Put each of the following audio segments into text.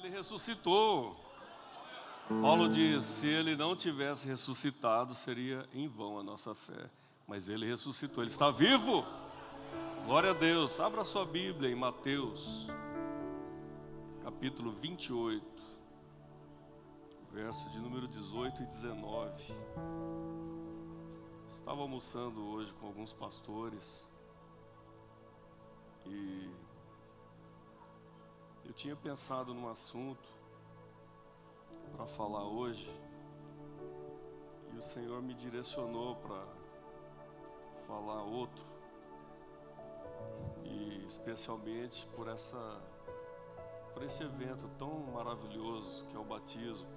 Ele ressuscitou. Paulo diz, se ele não tivesse ressuscitado, seria em vão a nossa fé. Mas ele ressuscitou, ele está vivo. Glória a Deus. Abra sua Bíblia em Mateus, capítulo 28, verso de número 18 e 19. Estava almoçando hoje com alguns pastores e eu tinha pensado num assunto para falar hoje e o Senhor me direcionou para falar outro, e especialmente por esse evento tão maravilhoso que é o batismo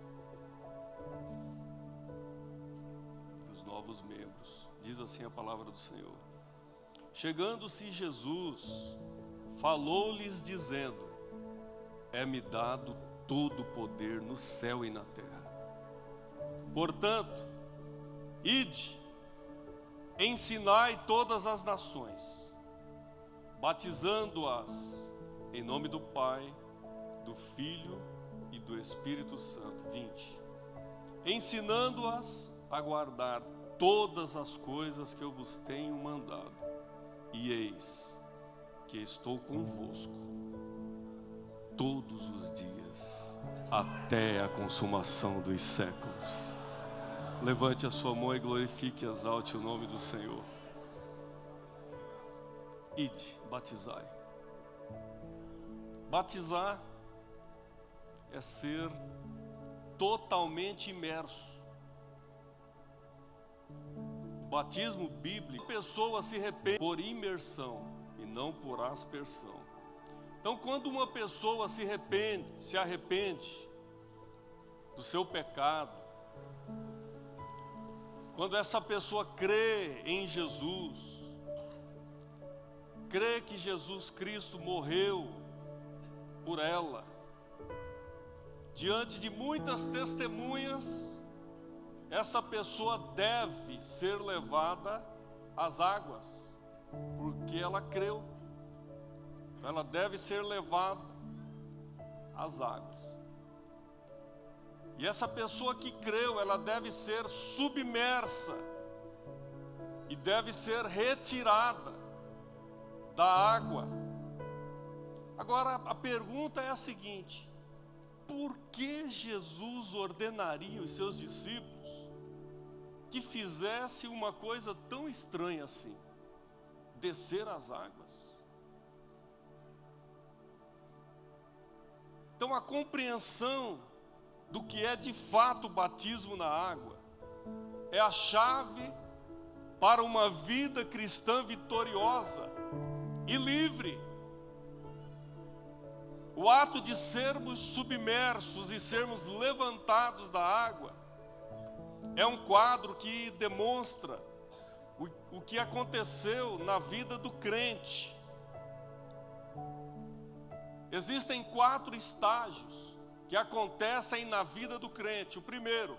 dos novos membros. Diz assim a palavra do Senhor: chegando-se Jesus, falou-lhes dizendo: é-me dado todo o poder no céu e na terra. Portanto, ide, ensinai todas as nações, batizando-as em nome do Pai, do Filho e do Espírito Santo. 20. Ensinando-as a guardar todas as coisas que eu vos tenho mandado. E eis que estou convosco todos os dias, até a consumação dos séculos. Levante a sua mão e glorifique e exalte o nome do Senhor. Ide, batizai. Batizar é ser totalmente imerso. O batismo bíblico, a pessoa se arrepende por imersão e não por aspersão. Então, quando uma pessoa se arrepende do seu pecado, quando essa pessoa crê em Jesus, crê que Jesus Cristo morreu por ela, diante de muitas testemunhas, essa pessoa deve ser levada às águas, porque ela creu. Ela deve ser levada às águas. E essa pessoa que creu, ela deve ser submersa e deve ser retirada da água. Agora, a pergunta é a seguinte: por que Jesus ordenaria os seus discípulos que fizesse uma coisa tão estranha assim, descer às águas? Então, a compreensão do que é de fato o batismo na água é a chave para uma vida cristã vitoriosa e livre. O ato de sermos submersos e sermos levantados da água é um quadro que demonstra o que aconteceu na vida do crente. Existem 4 estágios que acontecem na vida do crente. O primeiro,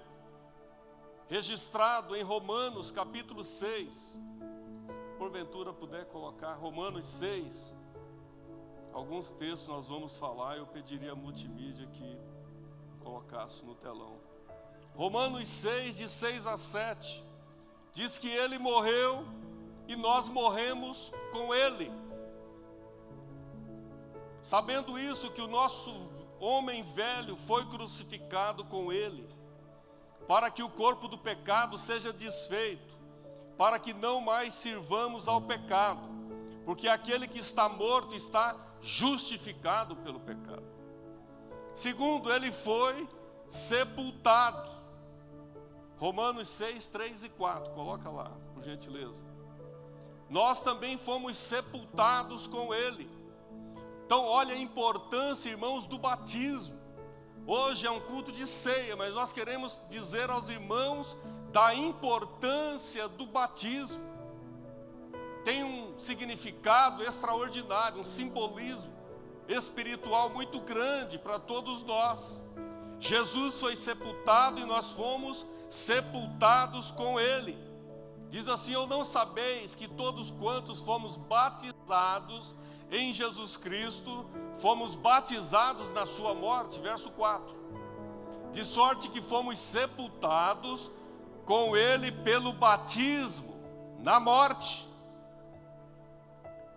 registrado em Romanos capítulo 6. Se porventura puder colocar Romanos 6. Alguns textos nós vamos falar, eu pediria a multimídia que colocasse no telão. Romanos 6, de 6 a 7, diz que ele morreu e nós morremos com ele. Sabendo isso, que o nosso homem velho foi crucificado com ele, para que o corpo do pecado seja desfeito, para que não mais sirvamos ao pecado, porque aquele que está morto está justificado pelo pecado. Segundo, ele foi sepultado. Romanos 6, 3 e 4, coloca lá, por gentileza. Nós também fomos sepultados com ele. Então, olha a importância, irmãos, do batismo. Hoje é um culto de ceia, mas nós queremos dizer aos irmãos da importância do batismo. Tem um significado extraordinário, um simbolismo espiritual muito grande para todos nós. Jesus foi sepultado e nós fomos sepultados com ele. Diz assim: ou não sabeis que todos quantos fomos batizados em Jesus Cristo, fomos batizados na sua morte, verso 4. De sorte que fomos sepultados com ele pelo batismo na morte.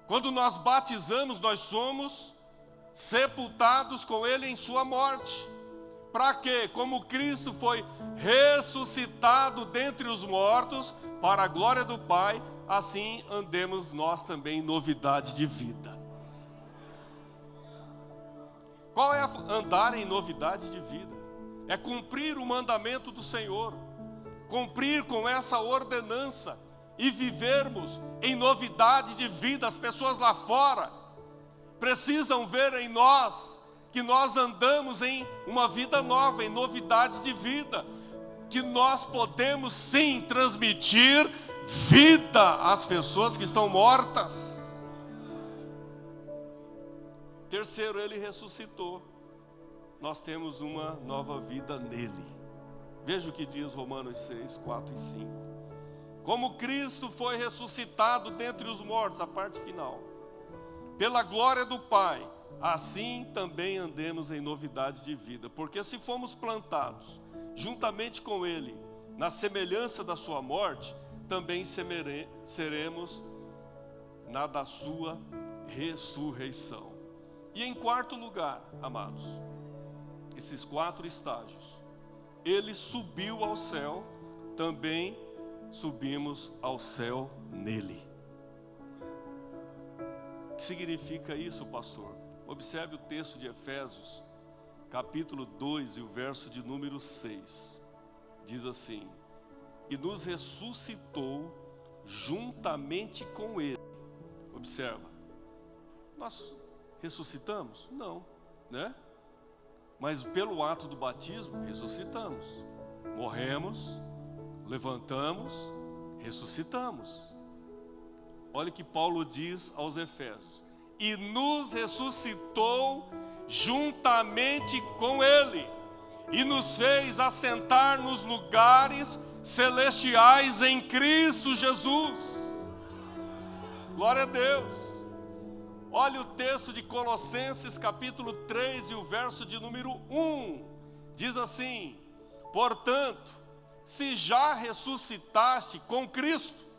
Quando nós batizamos, nós somos sepultados com ele em sua morte. Para quê? Como Cristo foi ressuscitado dentre os mortos, para a glória do Pai, assim andemos nós também em novidade de vida. Qual é andar em novidade de vida? É cumprir o mandamento do Senhor, cumprir com essa ordenança e vivermos em novidade de vida. As pessoas lá fora precisam ver em nós que nós andamos em uma vida nova, em novidade de vida, que nós podemos sim transmitir vida às pessoas que estão mortas. Terceiro, ele ressuscitou. Nós temos uma nova vida nele. Veja o que diz Romanos 6, 4 e 5. Como Cristo foi ressuscitado dentre os mortos, a parte final, pela glória do Pai, assim também andemos em novidade de vida. Porque se fomos plantados juntamente com ele na semelhança da sua morte, também seremos na da sua ressurreição. E em quarto lugar, amados, esses 4 estágios, ele subiu ao céu, também subimos ao céu nele. O que significa isso, pastor? Observe o texto de Efésios, capítulo 2 e o verso de número 6. Diz assim: e nos ressuscitou juntamente com ele. Observa, nós ressuscitamos? Não, né? Mas pelo ato do batismo, ressuscitamos. Morremos, levantamos, ressuscitamos. Olha o que Paulo diz aos Efésios: e nos ressuscitou juntamente com ele, e nos fez assentar nos lugares celestiais em Cristo Jesus. Glória a Deus. Olha o texto de Colossenses capítulo 3 e o verso de número 1. Diz assim: portanto, se já ressuscitaste com Cristo.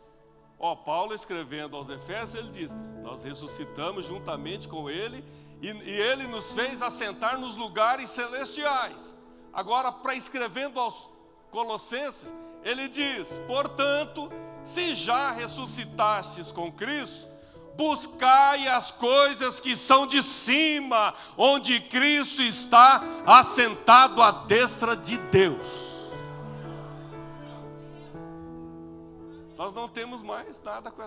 Paulo escrevendo aos Efésios, ele diz: nós ressuscitamos juntamente com ele, e ele nos fez assentar nos lugares celestiais. Agora, para escrevendo aos Colossenses, ele diz: portanto, se já ressuscitastes com Cristo, buscai as coisas que são de cima, onde Cristo está assentado à destra de Deus. Nós não temos mais nada com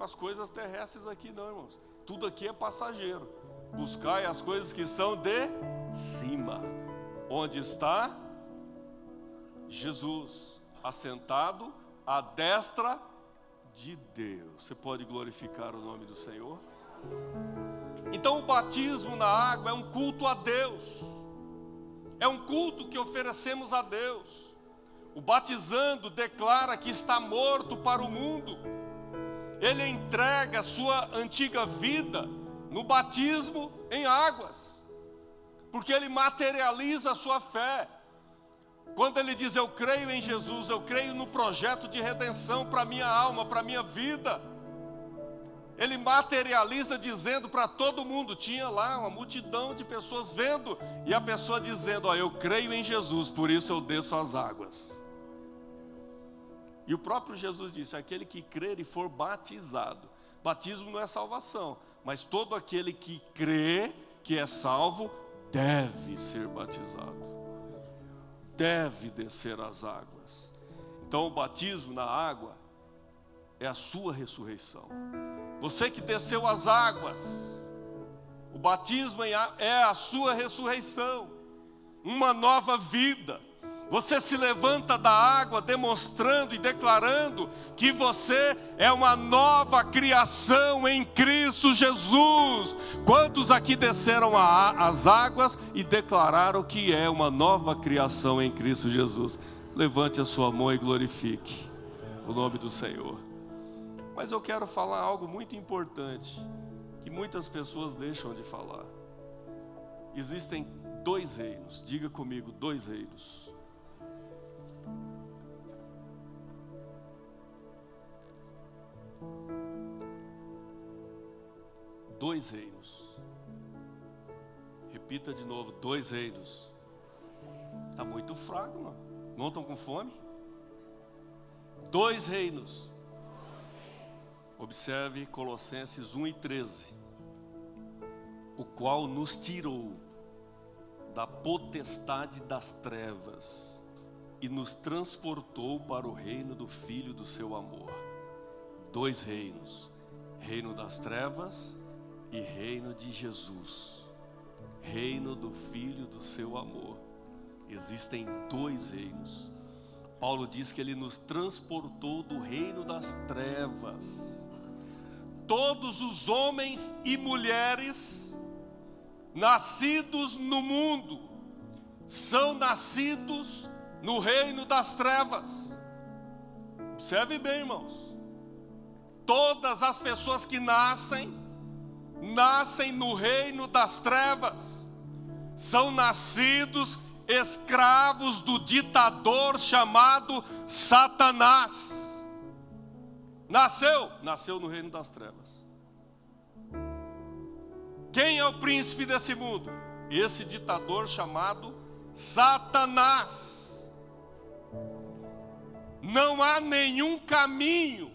as coisas terrestres aqui não, irmãos. Tudo aqui é passageiro. Buscai as coisas que são de cima, onde está Jesus, assentado à destra de Deus. Você pode glorificar o nome do Senhor? Então o batismo na água é um culto a Deus. É um culto que oferecemos a Deus. O batizando declara que está morto para o mundo. Ele entrega a sua antiga vida no batismo em águas, porque ele materializa a sua fé. Quando ele diz: eu creio em Jesus, eu creio no projeto de redenção para a minha alma, para a minha vida, ele materializa dizendo para todo mundo. Tinha lá uma multidão de pessoas vendo, e a pessoa dizendo: eu creio em Jesus, por isso eu desço as águas. E o próprio Jesus disse: aquele que crer e for batizado. Batismo não é salvação, mas todo aquele que crê que é salvo deve ser batizado, deve descer as águas. Então o batismo na água é a sua ressurreição. Você que desceu as águas, o batismo é a sua ressurreição, uma nova vida. Você se levanta da água demonstrando e declarando que você é uma nova criação em Cristo Jesus. Quantos aqui desceram as águas e declararam que é uma nova criação em Cristo Jesus? Levante a sua mão e glorifique o nome do Senhor. Mas eu quero falar algo muito importante, que muitas pessoas deixam de falar. existem 2 reinos. Diga comigo, 2 reinos. Dois reinos. Repita de novo, 2 reinos. Está muito fraco, mano. Não estão com fome? 2 reinos. Observe Colossenses 1:13. O qual nos tirou da potestade das trevas e nos transportou para o reino do Filho do seu amor. 2 reinos. Reino das trevas e reino de Jesus. Reino do Filho do seu amor. Existem 2 reinos. Paulo diz que ele nos transportou do reino das trevas. Todos os homens e mulheres nascidos no mundo são nascidos no reino das trevas. Observe bem, irmãos. Todas as pessoas que nascem no reino das trevas. São nascidos escravos do ditador chamado Satanás. Nasceu no reino das trevas. Quem é o príncipe desse mundo? Esse ditador chamado Satanás. Não há nenhum caminho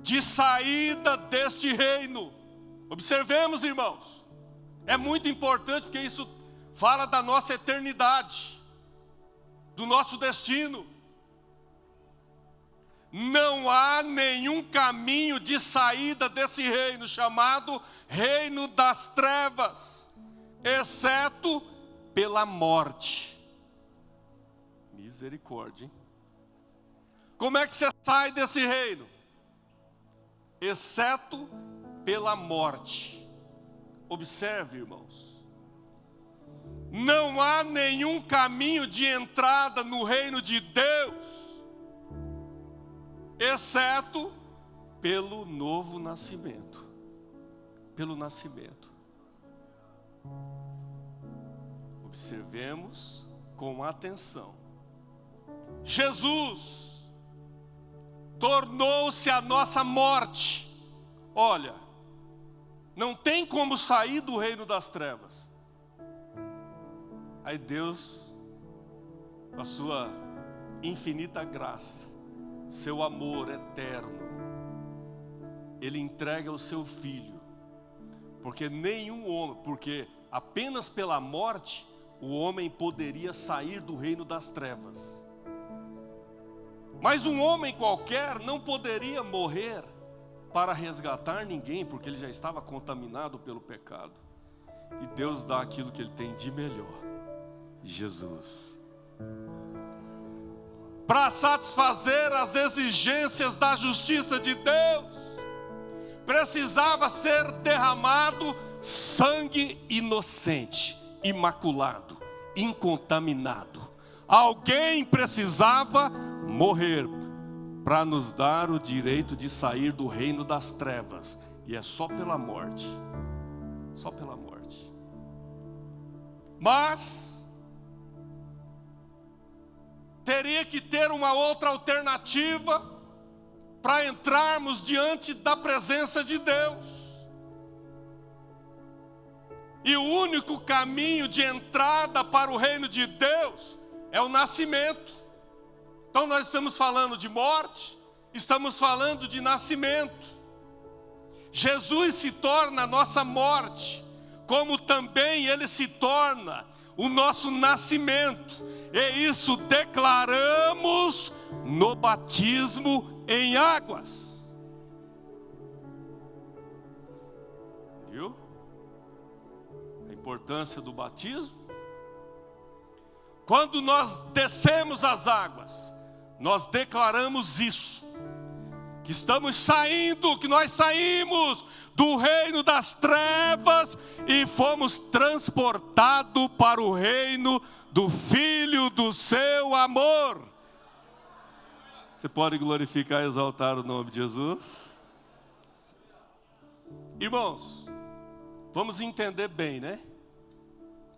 de saída deste reino. Observemos, irmãos. É muito importante porque isso fala da nossa eternidade, do nosso destino. Não há nenhum caminho de saída desse reino chamado reino das trevas, exceto pela morte. Misericórdia, hein? Como é que você sai desse reino? Exceto pela morte. Observe, irmãos. Não há nenhum caminho de entrada no reino de Deus, exceto pelo novo nascimento. Pelo nascimento. Observemos com atenção. Jesus tornou-se a nossa morte. Olha, não tem como sair do reino das trevas. Aí Deus, com a sua infinita graça, seu amor eterno, Ele entrega o seu Filho. Porque apenas pela morte, o homem poderia sair do reino das trevas. Mas um homem qualquer não poderia morrer para resgatar ninguém, porque ele já estava contaminado pelo pecado. E Deus dá aquilo que Ele tem de melhor: Jesus. Para satisfazer as exigências da justiça de Deus, precisava ser derramado sangue inocente, imaculado, incontaminado. Alguém precisava morrer para nos dar o direito de sair do reino das trevas. E é só pela morte. Só pela morte. Mas teria que ter uma outra alternativa para entrarmos diante da presença de Deus. E o único caminho de entrada para o reino de Deus é o nascimento. Então nós estamos falando de morte, estamos falando de nascimento. Jesus se torna a nossa morte, como também Ele se torna o nosso nascimento. E isso declaramos no batismo em águas. Viu? A importância do batismo. Quando nós descemos as águas, nós declaramos isso. Que estamos saindo, que nós saímos do reino das trevas e fomos transportados para o reino do Filho do seu amor. Você pode glorificar e exaltar o nome de Jesus? Irmãos, vamos entender bem, né?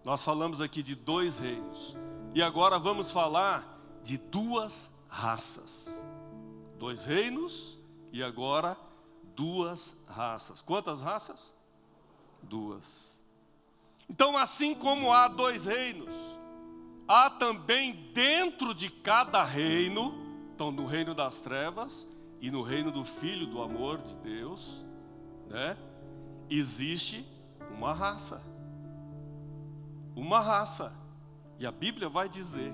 Nós falamos aqui de 2 reinos. E agora vamos falar de 2 raças. 2 reinos e agora 2 raças. Quantas raças? 2. Então, assim como há 2 reinos, há também dentro de cada reino, então no reino das trevas e no reino do Filho do amor de Deus, né? Existe uma raça. Uma raça. E a Bíblia vai dizer: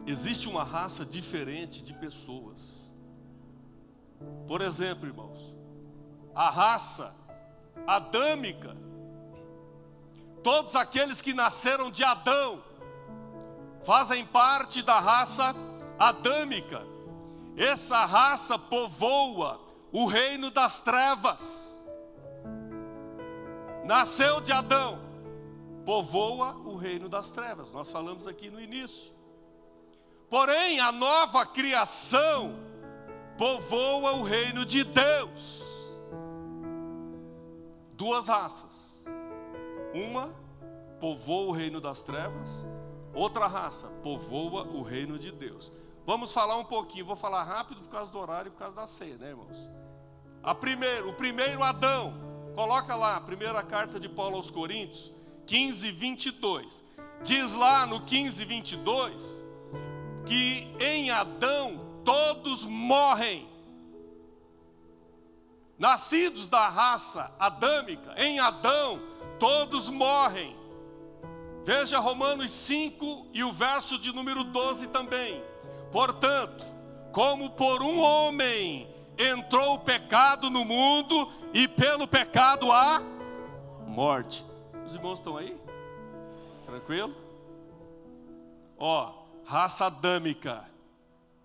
existe uma raça diferente de pessoas. Por exemplo, irmãos, a raça adâmica, todos aqueles que nasceram de Adão, fazem parte da raça adâmica. Essa raça povoa o reino das trevas. Nasceu de Adão, povoa o reino das trevas. Nós falamos aqui no início. Porém, a nova criação povoa o reino de Deus. 2 raças. Uma povoa o reino das trevas, outra raça povoa o reino de Deus. Vamos falar um pouquinho, vou falar rápido por causa do horário e por causa da ceia, né, irmãos? O primeiro Adão, coloca lá, a primeira carta de Paulo aos Coríntios, 15, 22. Diz lá no 15, 22, que em Adão todos morrem. Nascidos da raça adâmica, em Adão todos morrem. Veja Romanos 5 e o verso de número 12 também. Portanto, como por um homem entrou o pecado no mundo, e pelo pecado a morte. Os irmãos estão aí? Tranquilo? Raça adâmica,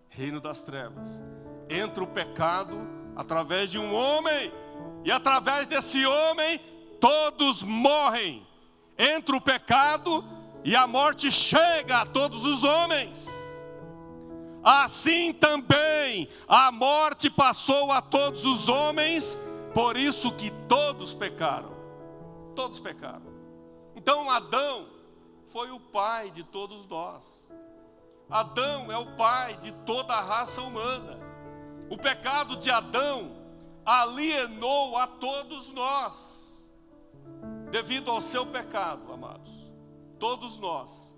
reino das trevas. Entra o pecado através de um homem, e através desse homem todos morrem. Entra o pecado e a morte chega a todos os homens. Assim também a morte passou a todos os homens, por isso que todos pecaram. Todos pecaram. Então Adão foi o pai de todos nós. Adão é o pai de toda a raça humana. O pecado de Adão alienou a todos nós. Devido ao seu pecado, amados, todos nós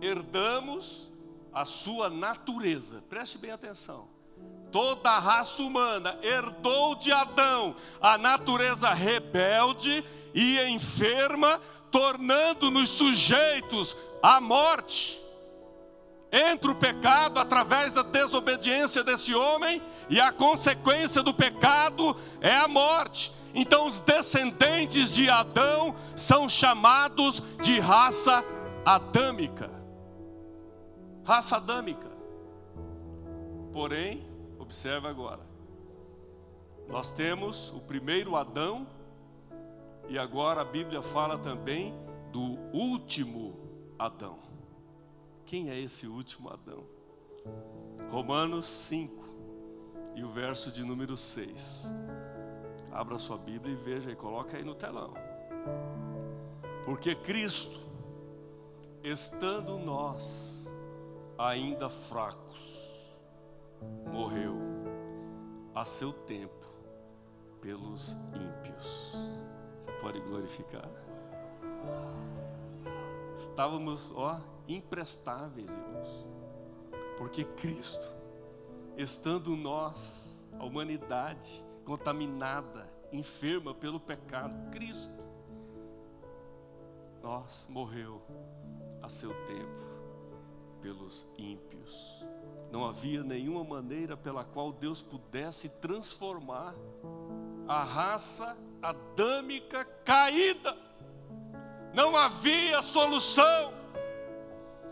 herdamos a sua natureza. Preste bem atenção. Toda a raça humana herdou de Adão a natureza rebelde e enferma, tornando-nos sujeitos à morte. Entra o pecado através da desobediência desse homem, e a consequência do pecado é a morte. Então os descendentes de Adão são chamados de raça adâmica. Raça adâmica. Porém, observa agora. Nós temos o primeiro Adão, e agora a Bíblia fala também do último Adão. Quem é esse último Adão? Romanos 5 e o verso de número 6. Abra sua Bíblia e veja e coloca aí no telão. Porque Cristo, estando nós ainda fracos, morreu a seu tempo pelos ímpios. Você pode glorificar? Estávamos, imprestáveis, irmãos, porque Cristo, estando nós, a humanidade contaminada, enferma pelo pecado, Cristo, morreu a seu tempo pelos ímpios. Não havia nenhuma maneira pela qual Deus pudesse transformar a raça adâmica caída. Não havia solução.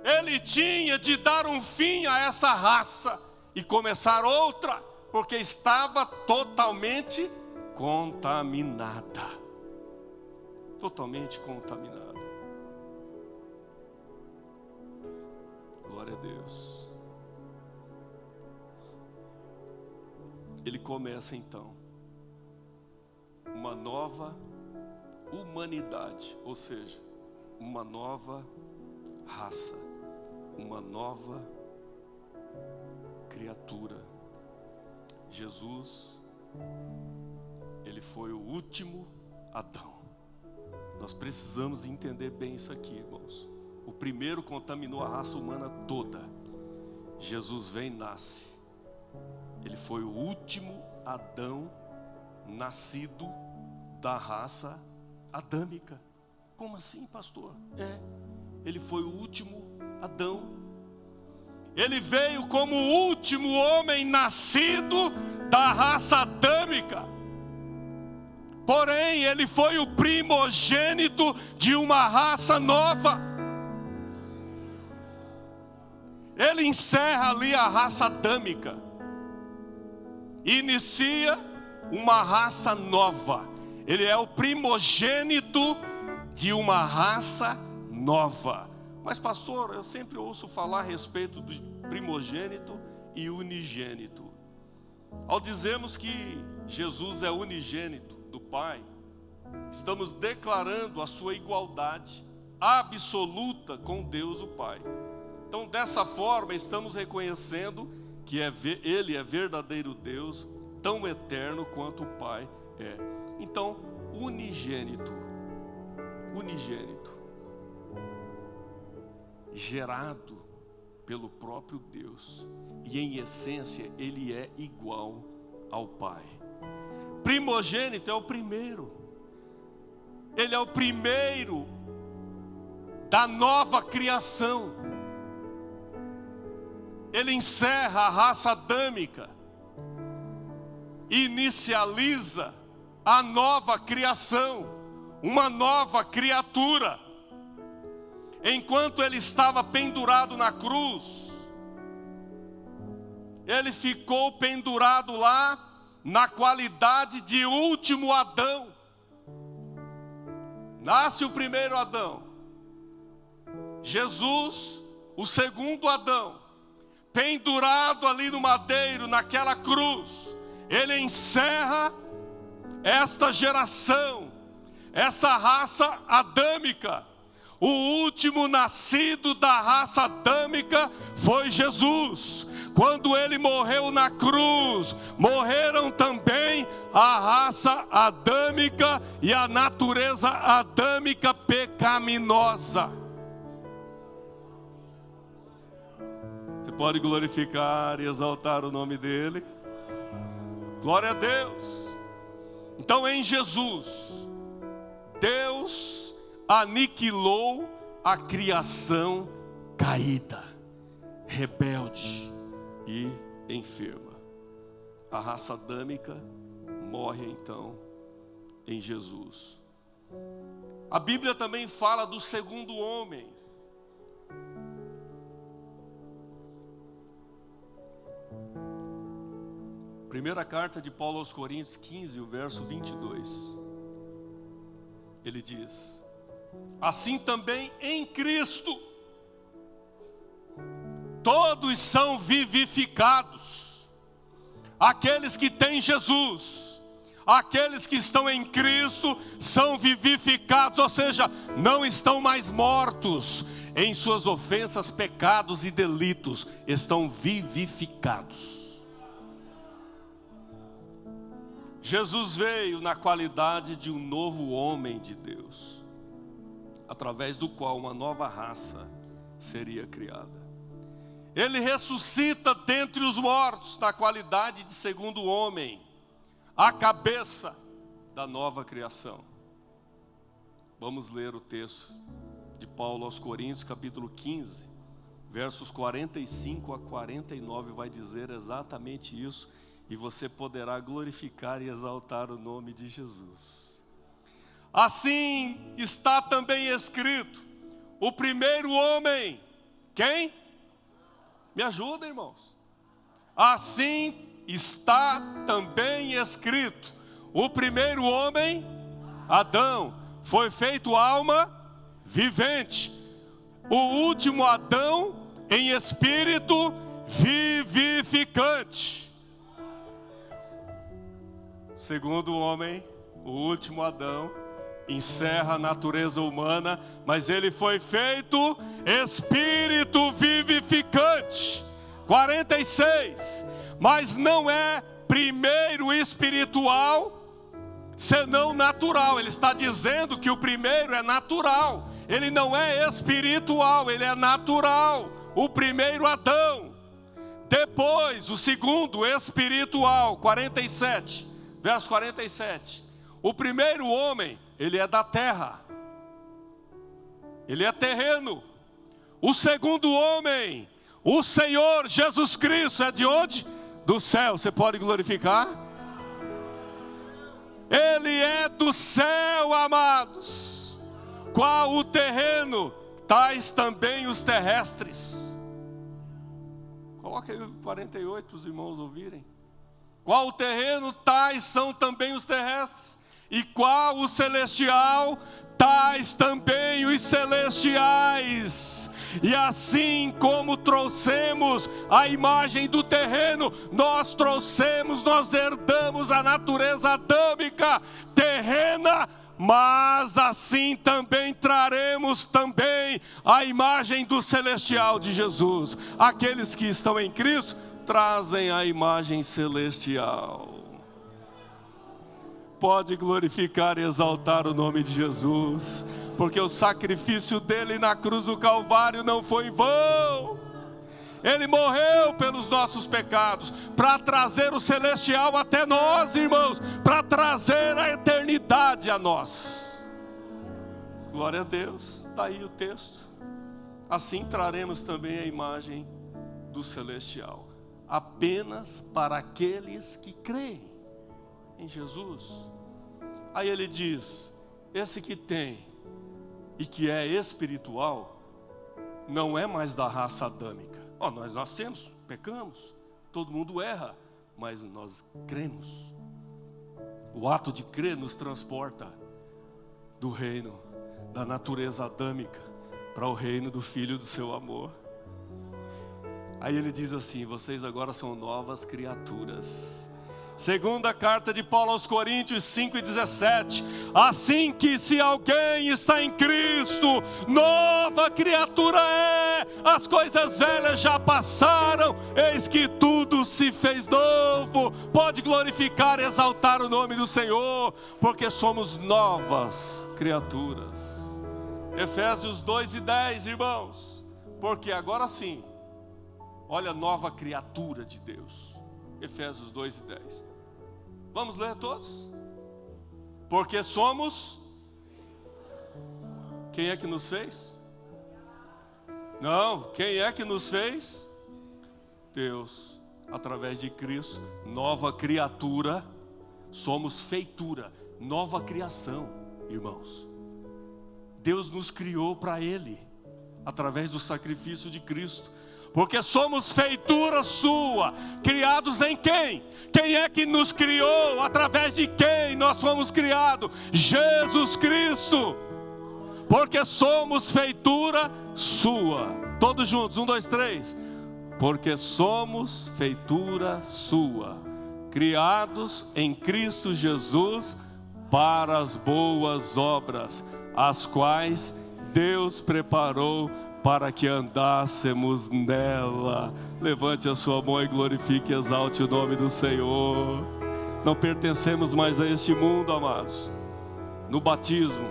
Ele tinha de dar um fim a essa raça e começar outra, porque estava totalmente contaminada. Totalmente contaminada. Glória a Deus. Ele começa então uma nova humanidade, ou seja, uma nova raça, uma nova criatura. Jesus, ele foi o último Adão. Nós precisamos entender bem isso aqui, irmãos. O primeiro contaminou a raça humana toda. Jesus vem e nasce. Ele foi o último Adão nascido da raça adâmica. Como assim, pastor? Ele foi o último Adão. Ele veio como o último homem nascido da raça adâmica. Porém, ele foi o primogênito de uma raça nova. Ele encerra ali a raça adâmica. Inicia uma raça nova. Ele é o primogênito de uma raça nova. Mas pastor, eu sempre ouço falar a respeito do primogênito e unigênito. Ao dizermos que Jesus é unigênito do Pai, estamos declarando a sua igualdade absoluta com Deus o Pai. Então, dessa forma, estamos reconhecendo que Ele é verdadeiro Deus, tão eterno quanto o Pai é. Então, unigênito, gerado pelo próprio Deus, e em essência Ele é igual ao Pai. Primogênito é o primeiro. Ele é o primeiro da nova criação. Ele encerra a raça adâmica, inicializa a nova criação, uma nova criatura. Enquanto ele estava pendurado na cruz, ele ficou pendurado lá na qualidade de último Adão. Nasce o primeiro Adão, Jesus, o segundo Adão, pendurado ali no madeiro, naquela cruz. Ele encerra esta geração, essa raça adâmica. O último nascido da raça adâmica foi Jesus. Quando ele morreu na cruz, morreram também a raça adâmica e a natureza adâmica pecaminosa. Você pode glorificar e exaltar o nome dele? Glória a Deus. Então, em Jesus, Deus aniquilou a criação caída, rebelde e enferma. A raça adâmica morre então em Jesus. A Bíblia também fala do segundo homem. Primeira carta de Paulo aos Coríntios 15, o verso 22. Ele diz: assim também em Cristo todos são vivificados. Aqueles que têm Jesus, aqueles que estão em Cristo são vivificados, ou seja, não estão mais mortos em suas ofensas, pecados e delitos, estão vivificados. Jesus veio na qualidade de um novo homem de Deus, através do qual uma nova raça seria criada. Ele ressuscita dentre os mortos na qualidade de segundo homem, a cabeça da nova criação. Vamos ler o texto de Paulo aos Coríntios, capítulo 15, versos 45 a 49, vai dizer exatamente isso. E você poderá glorificar e exaltar o nome de Jesus. Assim está também escrito: o primeiro homem, quem? Me ajuda, irmãos. Assim está também escrito: o primeiro homem, Adão, foi feito alma vivente. O último Adão, em espírito vivificante. Segundo homem, o último Adão, encerra a natureza humana, mas ele foi feito espírito vivificante. 46. Mas não é primeiro espiritual, senão natural. Ele está dizendo que o primeiro é natural. Ele não é espiritual, ele é natural. O primeiro Adão. Depois, o segundo espiritual. 47, verso 47. O primeiro homem, ele é da terra. Ele é terreno. O segundo homem, o Senhor Jesus Cristo, é de onde? Do céu. Você pode glorificar? Ele é do céu, amados. Qual o terreno, tais também os terrestres. Coloca aí o 48 para os irmãos ouvirem. Qual o terreno, tais são também os terrestres. E qual o celestial, tais também os celestiais. E assim como trouxemos a imagem do terreno, nós herdamos a natureza adâmica, terrena, mas assim também traremos também a imagem do celestial de Jesus. Aqueles que estão em Cristo trazem a imagem celestial. Pode glorificar e exaltar o nome de Jesus, porque o sacrifício dele na cruz do Calvário não foi em vão. Ele morreu pelos nossos pecados, para trazer o celestial até nós, irmãos, para trazer a eternidade a nós. Glória a Deus, está aí o texto. Assim traremos também a imagem do celestial, apenas para aqueles que creem em Jesus. Aí ele diz, esse que tem e que é espiritual, não é mais da raça adâmica. Nós nascemos, pecamos, todo mundo erra, mas nós cremos. O ato de crer nos transporta do reino da natureza adâmica para o reino do Filho do seu amor. Aí ele diz assim, vocês agora são novas criaturas. Segunda carta de Paulo aos Coríntios 5:17. Assim que se alguém está em Cristo, nova criatura é. As coisas velhas já passaram, eis que tudo se fez novo. Pode glorificar e exaltar o nome do Senhor, porque somos novas criaturas. Efésios 2:10, irmãos. Porque agora sim, olha, nova criatura de Deus. Efésios 2:10. Vamos ler todos? Porque somos... Quem é que nos fez? Não, quem é que nos fez? Deus, através de Cristo, nova criatura. Somos feitura, nova criação, irmãos. Deus nos criou para Ele, através do sacrifício de Cristo. Porque somos feitura sua, criados em quem? Quem é que nos criou? Através de quem nós fomos criados? Jesus Cristo. Porque somos feitura sua. Todos juntos, 1, 2, 3. Porque somos feitura sua, criados em Cristo Jesus para as boas obras, as quais Deus preparou para que andássemos nela. Levante a sua mão e glorifique e exalte o nome do Senhor. Não pertencemos mais a este mundo, amados. No batismo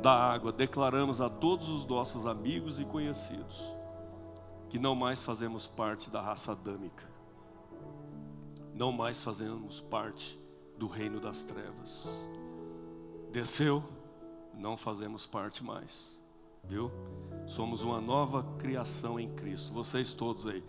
da água, declaramos a todos os nossos amigos e conhecidos que não mais fazemos parte da raça adâmica. Não mais fazemos parte do reino das trevas. Desceu, não fazemos parte mais. Viu? Somos uma nova criação em Cristo. Vocês todos aí,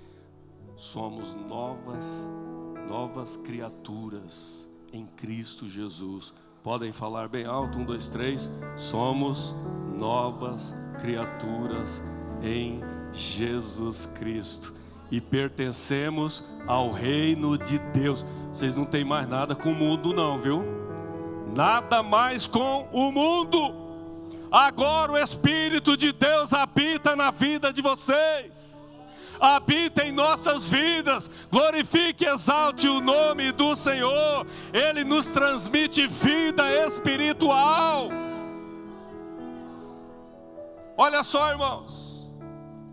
somos novas criaturas em Cristo Jesus. Podem falar bem alto, 1, 2, 3. Somos novas criaturas em Jesus Cristo e pertencemos ao reino de Deus. Vocês não têm mais nada com o mundo não, viu? Nada mais com o mundo. Agora o Espírito de Deus habita na vida de vocês. habita em nossas vidas. Glorifique e exalte o nome do Senhor. Ele nos transmite vida espiritual. Olha só, irmãos,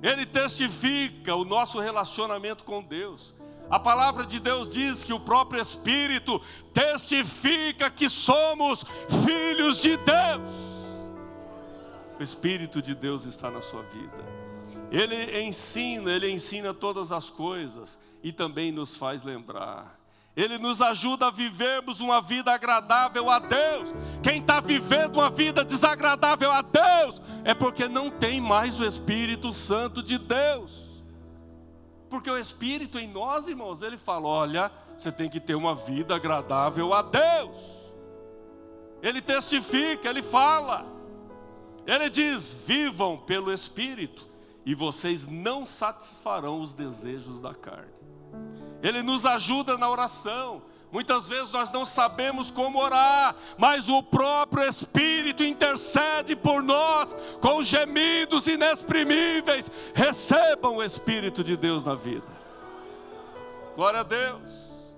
Ele testifica o nosso relacionamento com Deus. A palavra de Deus diz que o próprio Espírito testifica que somos filhos de Deus. O Espírito de Deus está na sua vida. Ele ensina todas as coisas e também nos faz lembrar. Ele nos ajuda a vivermos uma vida agradável a Deus. Quem está vivendo uma vida desagradável a Deus é porque não tem mais o Espírito Santo de Deus. Porque o Espírito em nós, irmãos, ele fala, olha, você tem que ter uma vida agradável a Deus. Ele testifica, ele fala. Ele diz, vivam pelo Espírito e vocês não satisfarão os desejos da carne. Ele nos ajuda na oração. Muitas vezes nós não sabemos como orar, mas o próprio Espírito intercede por nós com gemidos inexprimíveis. Recebam o Espírito de Deus na vida. Glória a Deus.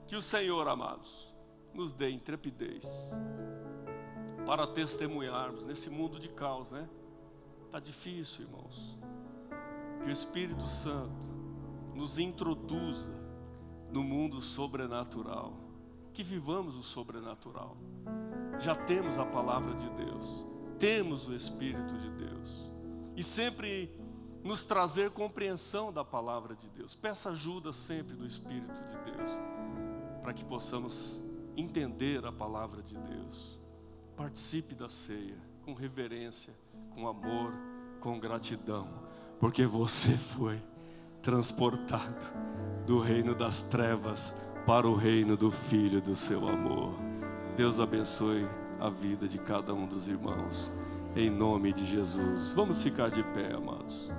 Que o Senhor, amados, nos dê intrepidez para testemunharmos nesse mundo de caos, né? Está difícil, irmãos. Que o Espírito Santo nos introduza no mundo sobrenatural, que vivamos o sobrenatural. Já temos a palavra de Deus, temos o Espírito de Deus, e sempre nos trazer compreensão da palavra de Deus. Peça ajuda sempre do Espírito de Deus, para que possamos entender a palavra de Deus. Participe da ceia com reverência, com amor, com gratidão, porque você foi transportado do reino das trevas para o reino do Filho do seu amor. Deus abençoe a vida de cada um dos irmãos, em nome de Jesus. Vamos ficar de pé, amados.